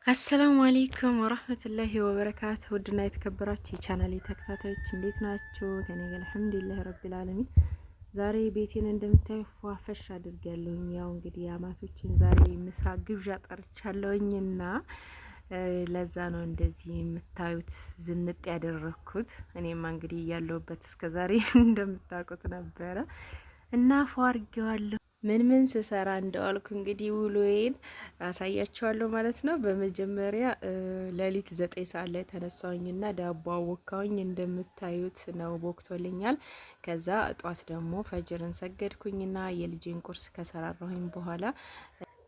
አሰላሙ አለይኩም ወራህመቱላሂ ወበረካቱ። ውድና የተከበራችሁ የቻናሌ ተከታታዮች እንዴት ናችሁ? ከኔ ጋር አልሐምዱሊላህ ረቢል ዓለሚን። ዛሬ ቤቴን እንደምታዩ ፏፈሽ አድርጌያለሁኝ። ያው እንግዲህ አማቶችን ዛሬ ምሳ ግብዣ ጠርቻለሁኝና ለዛ ነው እንደዚህ የምታዩት ዝንጥ ያደረኩት። እኔማ እንግዲህ ያለሁበት እስከዛሬ እንደምታውቁት ነበረ እና ፏ አድርጌዋለሁ። ምን ስሰራ እንደዋልኩ እንግዲህ ውሎዬን አሳያችኋለሁ ማለት ነው። በመጀመሪያ ሌሊት 9 ሰዓት ላይ ተነሳሁኝና ዳቦ አወካሁኝ። እንደምታዩት ነው ቦክቶልኛል። ከዛ ጧት ደግሞ ፈጅርን ሰገድኩኝና የልጄን ቁርስ ከሰራራሁኝ በኋላ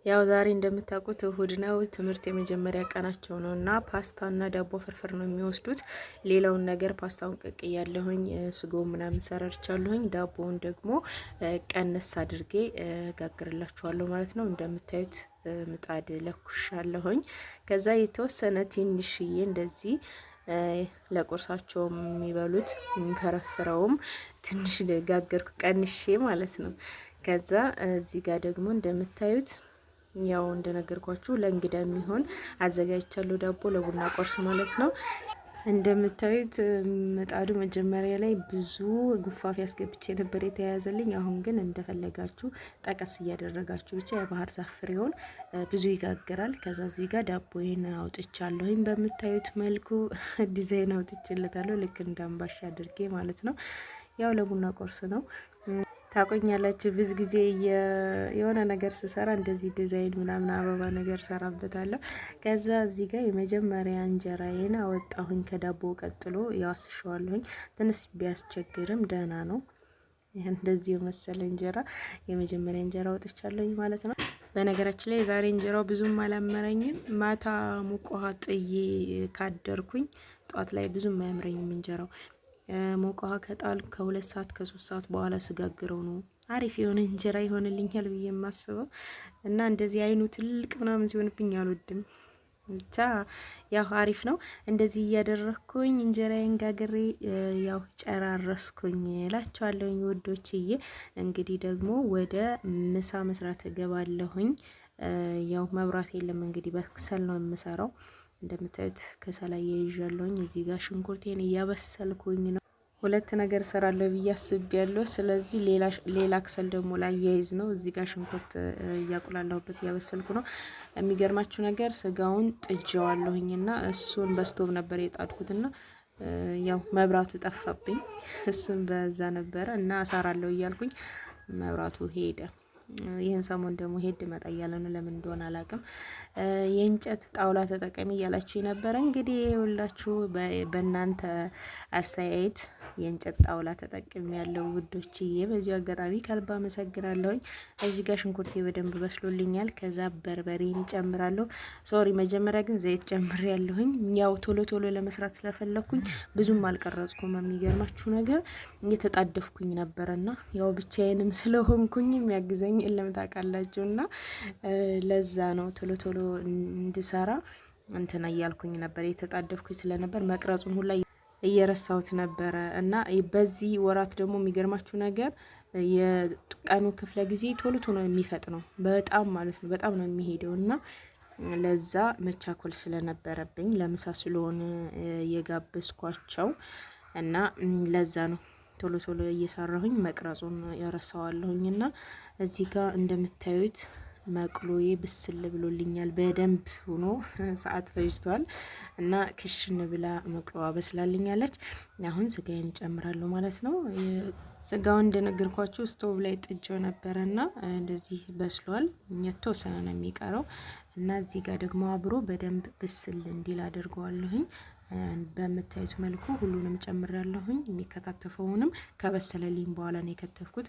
ያው ዛሬ እንደምታውቁት እሁድ ነው፣ ትምህርት የመጀመሪያ ቀናቸው ነው እና ፓስታና ዳቦ ፍርፍር ነው የሚወስዱት። ሌላውን ነገር ፓስታውን ቀቅያለሁኝ፣ ስጎ ምናምን ሰራርቻለሁኝ። ዳቦውን ደግሞ ቀነስ አድርጌ ጋግርላችኋለሁ ማለት ነው። እንደምታዩት ምጣድ ለኩሻለሁኝ። ከዛ የተወሰነ ትንሽዬ እንደዚህ ለቁርሳቸው የሚበሉት የሚፈረፍረውም ትንሽ ጋገርኩ ቀንሼ ማለት ነው። ከዛ እዚህ ጋር ደግሞ እንደምታዩት ያው እንደነገርኳችሁ ለእንግዳ የሚሆን አዘጋጅቻለሁ ዳቦ ለቡና ቁርስ ማለት ነው። እንደምታዩት ምጣዱ መጀመሪያ ላይ ብዙ ጉፋፍ ያስገብቼ ነበር የተያያዘልኝ። አሁን ግን እንደፈለጋችሁ ጠቀስ እያደረጋችሁ ብቻ የባህር ዛፍ ፍሬውን ብዙ ይጋግራል። ከዛ እዚህ ጋር ዳቦዬን አውጥቻለሁኝ በምታዩት መልኩ ዲዛይን አውጥቼለታለሁ ልክ እንዳምባሻ አድርጌ ማለት ነው። ያው ለቡና ቁርስ ነው። ታቆኛላችሁ ብዙ ጊዜ የሆነ ነገር ስሰራ እንደዚህ ዲዛይን ምናምን አበባ ነገር ሰራበታለሁ። ከዛ እዚህ ጋር የመጀመሪያ እንጀራዬን አወጣሁኝ ከዳቦ ቀጥሎ ያስሸዋለሁኝ። ትንሽ ቢያስቸግርም ደህና ነው። እንደዚህ የመሰለ እንጀራ የመጀመሪያ እንጀራ አወጥቻለሁኝ ማለት ነው። በነገራችን ላይ ዛሬ እንጀራው ብዙም አላመረኝም። ማታ ሙቅ ውሃ ጥዬ ካደርኩኝ ጧት ላይ ብዙም አያምረኝም እንጀራው። ሞቅ ውሃ ከጣል ከ2 ሰዓት ከ3 ሰዓት በኋላ ስጋግረው ነው አሪፍ የሆነ እንጀራ ይሆንልኛል ብዬ የማስበው። እና እንደዚህ አይኑ ትልቅ ምናምን ሲሆንብኝ አልወድም። ብቻ ያው አሪፍ ነው። እንደዚህ እያደረኩኝ እንጀራዬን ጋግሬ ያው ጨራረስኩኝ እላችኋለሁኝ ውዶችዬ። እንግዲህ ደግሞ ወደ ምሳ መስራት እገባለሁኝ። ያው መብራት የለም እንግዲህ በከሰል ነው የምሰራው። እንደምታዩት ከሰል አያይዣለሁኝ። እዚህ ጋር ሽንኩርቴን እያበሰልኩኝ ነው። 2 ነገር እሰራለሁ ብዬ አስቤያለሁ። ስለዚህ ሌላ ከሰል ደግሞ ላያይዝ ነው። እዚህ ጋር ሽንኩርት እያቁላላሁበት እያበሰልኩ ነው። የሚገርማችሁ ነገር ስጋውን ጥጄዋለሁኝና እሱን በስቶቭ ነበር የጣድኩትና ያው መብራቱ ጠፋብኝ። እሱን በዛ ነበረ እና እሰራለሁ እያልኩኝ መብራቱ ሄደ። ይህን ሰሞን ደግሞ ሄድ መጣ እያለ ነው፣ ለምን እንደሆነ አላውቅም። የእንጨት ጣውላ ተጠቀሚ እያላችሁ የነበረ እንግዲህ ሁላችሁ በእናንተ አስተያየት የእንጨት ጣውላ ተጠቅሚ ያለው ውዶችዬ፣ በዚሁ አጋጣሚ ከልባ አመሰግናለሁኝ። እዚህ ጋር ሽንኩርቴ በደንብ በስሎልኛል። ከዛ በርበሬን ጨምራለሁ። ሶሪ መጀመሪያ ግን ዘይት ጨምሬ ያለሁኝ። ያው ቶሎ ቶሎ ለመስራት ስለፈለኩኝ ብዙም አልቀረጽኩም። የሚገርማችሁ ነገር እየተጣደፍኩኝ ነበርና ያው ብቻዬንም ስለሆንኩኝ የሚያግዘኝ የለም ታውቃላችሁና ለዛ ነው ቶሎ ቶሎ እንድሰራ እንትና እያልኩኝ ነበር። የተጣደፍኩኝ ስለነበር መቅረጹን ሁላ እየረሳሁት ነበረ። እና በዚህ ወራት ደግሞ የሚገርማችሁ ነገር የቀኑ ክፍለ ጊዜ ቶሎ ቶሎ የሚፈጥነው በጣም ማለት ነው፣ በጣም ነው የሚሄደው። እና ለዛ መቻኮል ስለነበረብኝ ለምሳ ስለሆነ የጋበዝኳቸው እና ለዛ ነው ቶሎ ቶሎ እየሰራሁኝ መቅረጹን ያረሳዋለሁኝ። እና እዚህ ጋር እንደምታዩት መቅሎዬ ብስል ብሎልኛል። በደንብ ሆኖ ሰዓት ፈጅቷል እና ክሽን ብላ መቅሎዋ በስላልኛለች። አሁን ስጋዬን ጨምራለሁ ማለት ነው። ስጋውን እንደነገርኳችሁ ስቶቭ ላይ ጥጄው ነበረና እንደዚህ በስሏል። የተወሰነ ነው የሚቀረው እና እዚህ ጋር ደግሞ አብሮ በደንብ ብስል እንዲል አድርገዋለሁኝ። በምታዩት መልኩ ሁሉንም ጨምሬያለሁኝ። የሚከታተፈውንም ከበሰለልኝ በኋላ ነው የከተፍኩት።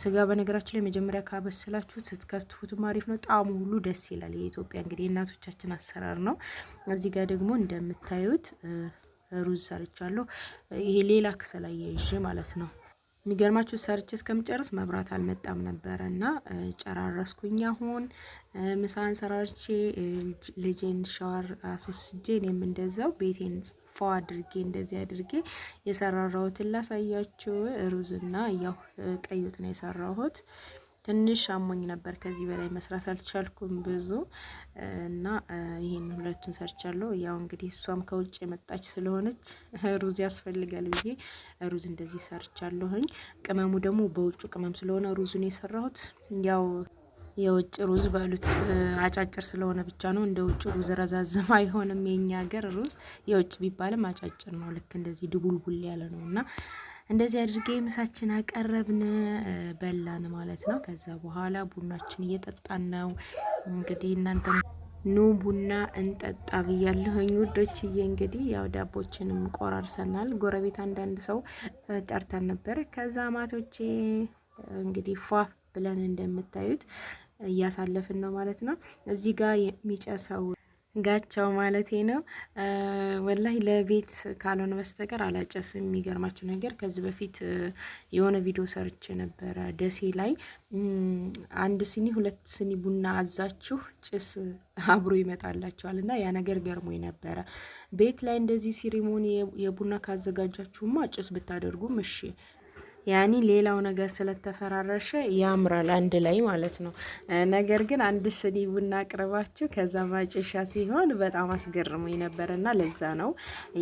ስጋ በነገራችን ላይ መጀመሪያ ካበሰላችሁት ስትከትፉትም አሪፍ ነው፣ ጣዕሙ ሁሉ ደስ ይላል። የኢትዮጵያ እንግዲህ የእናቶቻችን አሰራር ነው። እዚህ ጋር ደግሞ እንደምታዩት ሩዝ ሰርቻለሁ። ይሄ ሌላ ከሰል አያይዤ ማለት ነው። የሚገርማችሁ ሰርቼ እስከምጨርስ መብራት አልመጣም ነበረ እና ጨራረስኩኝ። አሁን ምሳን ሰራርቼ ልጄን ሻወር አስወስጄ እኔም እንደዛው ቤቴን ፏ አድርጌ እንደዚህ አድርጌ የሰራራሁትን ላሳያችሁ። ሩዝና ያው ቀይ ወጥ ነው የሰራሁት። ትንሽ አሞኝ ነበር። ከዚህ በላይ መስራት አልቻልኩም ብዙ እና ይሄን ሁለቱን ሰርቻለሁ። ያው እንግዲህ እሷም ከውጭ የመጣች ስለሆነች ሩዝ ያስፈልጋል ብዬ ሩዝ እንደዚህ ሰርቻለሁኝ። ቅመሙ ደግሞ በውጩ ቅመም ስለሆነ ሩዙን የሰራሁት ያው የውጭ ሩዝ በሉት አጫጭር ስለሆነ ብቻ ነው። እንደ ውጭ ሩዝ ረዛዝም አይሆንም። የኛ ሀገር ሩዝ የውጭ ቢባልም አጫጭር ነው። ልክ እንደዚህ ድቡልቡል ያለ ነው እና እንደዚህ አድርጌ ምሳችን አቀረብን በላን ማለት ነው። ከዛ በኋላ ቡናችን እየጠጣን ነው። እንግዲህ እናንተ ኑ ቡና እንጠጣ ብያለሁኝ ውዶችዬ። እንግዲህ ያው ዳቦችንም ቆራርሰናል። ጎረቤት አንዳንድ ሰው ጠርተን ነበር። ከዛ ማቶቼ እንግዲህ ፏ ብለን እንደምታዩት እያሳለፍን ነው ማለት ነው። እዚህ ጋር የሚጨሰው ጋቻው ማለት ነው። ወላሂ ለቤት ካልሆነ በስተቀር አላጨስም። የሚገርማችሁ ነገር ከዚህ በፊት የሆነ ቪዲዮ ሰርቼ ነበረ። ደሴ ላይ አንድ ሲኒ 2 ሲኒ ቡና አዛችሁ ጭስ አብሮ ይመጣላችኋል እና ያ ነገር ገርሞኝ ነበረ። ቤት ላይ እንደዚህ ሲሪሞኒ የቡና ካዘጋጃችሁማ ጭስ ብታደርጉም እሺ ያኒ ሌላው ነገር ስለተፈራረሸ ያምራል አንድ ላይ ማለት ነው። ነገር ግን አንድ ስኒ ቡና አቅርባችሁ ከዛ ማጨሻ ሲሆን በጣም አስገርሞኝ ነበርና ለዛ ነው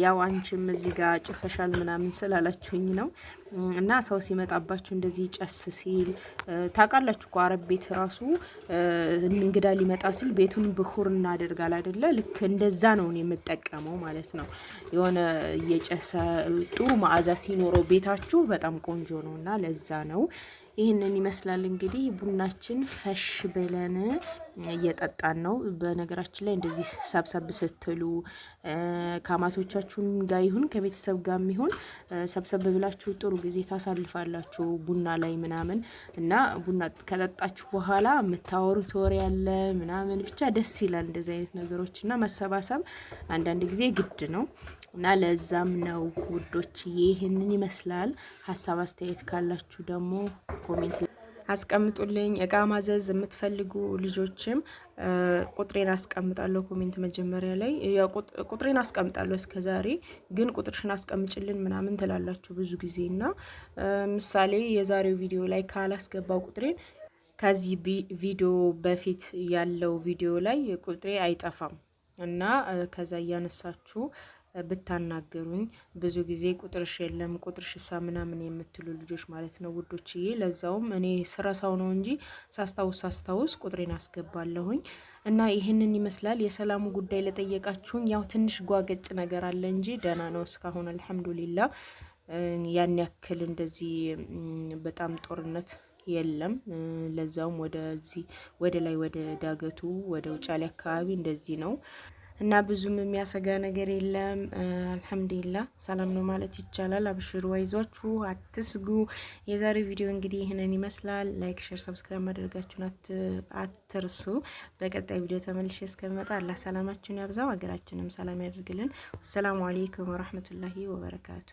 ያው አንቺም እዚህ ጋር ጭሰሻል ምናምን ስላላችሁኝ ነው። እና ሰው ሲመጣባችሁ እንደዚህ ጨስ ሲል ታውቃላችሁ እኮ አረብ ቤት ራሱ እንግዳ ሊመጣ ሲል ቤቱን ብኹር እናደርጋል አይደለ? ልክ እንደዛ ነው የምጠቀመው ማለት ነው። የሆነ የጨሰ ጥሩ መዓዛ ሲኖረው ቤታችሁ በጣም ቆንጆ ነው እና ለዛ ነው። ይህንን ይመስላል እንግዲህ ቡናችን ፈሽ ብለን እየጠጣን ነው። በነገራችን ላይ እንደዚህ ሰብሰብ ስትሉ ከአማቶቻችሁም ጋር ይሁን ከቤተሰብ ጋር ይሁን ሰብሰብ ብላችሁ ጥሩ ጊዜ ታሳልፋላችሁ ቡና ላይ ምናምን እና ቡና ከጠጣችሁ በኋላ የምታወሩት ወሬ ያለ ምናምን ብቻ ደስ ይላል። እንደዚህ አይነት ነገሮች እና መሰባሰብ አንዳንድ ጊዜ ግድ ነው እና ለዛም ነው ውዶች። ይህንን ይመስላል። ሀሳብ አስተያየት ካላችሁ ደግሞ ኮሜንት አስቀምጡልኝ። እቃ ማዘዝ የምትፈልጉ ልጆችም ቁጥሬን አስቀምጣለሁ ኮሜንት መጀመሪያ ላይ። ያው ቁጥሬን አስቀምጣለሁ እስከዛሬ ግን ቁጥርሽን አስቀምጭልን ምናምን ትላላችሁ ብዙ ጊዜ እና ምሳሌ የዛሬው ቪዲዮ ላይ ካላስገባው ቁጥሬን ከዚህ ቪዲዮ በፊት ያለው ቪዲዮ ላይ ቁጥሬ አይጠፋም እና ከዛ እያነሳችሁ ብታናገሩኝ ብዙ ጊዜ ቁጥርሽ የለም ቁጥርሽ ሳ ምናምን የምትሉ ልጆች ማለት ነው ውዶችዬ። ለዛውም እኔ ስረሳው ነው እንጂ ሳስታውስ ቁጥሬን አስገባለሁኝ እና ይህንን ይመስላል። የሰላሙ ጉዳይ ለጠየቃችሁኝ ያው ትንሽ ጓገጭ ነገር አለ እንጂ ደህና ነው እስካሁን አልሐምዱሊላ። ያን ያክል እንደዚህ በጣም ጦርነት የለም። ለዛውም ወደዚህ ወደ ላይ ወደ ዳገቱ ወደ ውጫሌ አካባቢ እንደዚህ ነው እና ብዙም የሚያሰጋ ነገር የለም። አልሐምዱሊላህ ሰላም ነው ማለት ይቻላል። አብሽሩ፣ አይዟችሁ፣ አትስጉ። የዛሬ ቪዲዮ እንግዲህ ይህንን ይመስላል። ላይክ፣ ሼር፣ ሰብስክራይብ ማድረጋችሁን አትርሱ። በቀጣይ ቪዲዮ ተመልሼ እስከመጣ አላህ ሰላማችሁን ያብዛው፣ ሀገራችንም ሰላም ያደርግልን። ወሰላሙ አለይኩም ወራህመቱላሂ ወበረካቱ።